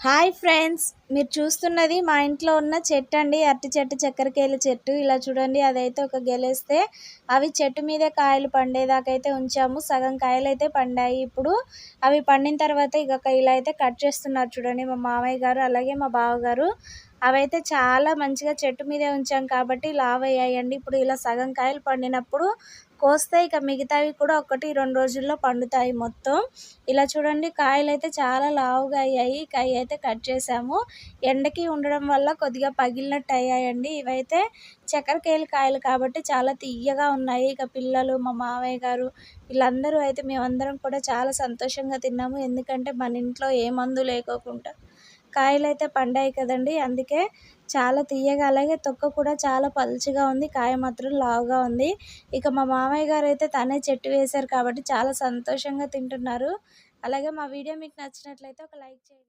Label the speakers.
Speaker 1: Hi friends, మీరు చూస్తున్నది మా ఇంట్లో ఉన్న చెట్టు అండి. అరటి చెట్టు, చక్కెరకేళి చెట్టు. ఇలా చూడండి, అదైతే ఒక గెలేస్తే అవి చెట్టు మీదే కాయలు పండేదాకైతే ఉంచాము. సగం కాయలు అయితే పండాయి. ఇప్పుడు అవి పండిన తర్వాత ఇలా అయితే కట్ చేస్తున్నారు చూడండి మా మామయ్య గారు, అలాగే మా బావగారు. అవైతే చాలా మంచిగా చెట్టు మీదే ఉంచాం కాబట్టి లావయ్యాయండి. ఇప్పుడు ఇలా సగం కాయలు పండినప్పుడు కోస్తే మిగతావి కూడా 1-2 రోజుల్లో పండుతాయి మొత్తం. ఇలా చూడండి, కాయలు అయితే చాలా లావుగా అయ్యాయి. కాయ అయితే కట్ చేసాము. ఎండకి ఉండడం వల్ల కొద్దిగా పగిలినట్టు అయ్యాయండి. ఇవైతే చక్కెరకేళి కాయలు కాబట్టి చాలా తియ్యగా ఉన్నాయి. పిల్లలు, మా మామయ్య గారు, వీళ్ళందరూ అయితే మేమందరం కూడా చాలా సంతోషంగా తిన్నాము. ఎందుకంటే మన ఇంట్లో ఏ మందు లేకోకుండా కాయలైతే పండాయి కదండి, అందుకే చాలా తియ్యగా, అలాగే తొక్క కూడా చాలా పలుచగా ఉంది. కాయ మాత్రం లావుగా ఉంది. మా మామయ్య గారు అయితే తనే చెట్టు వేశారు కాబట్టి చాలా సంతోషంగా తింటున్నారు. అలాగే మా వీడియో మీకు నచ్చినట్లయితే ఒక లైక్ చేయండి.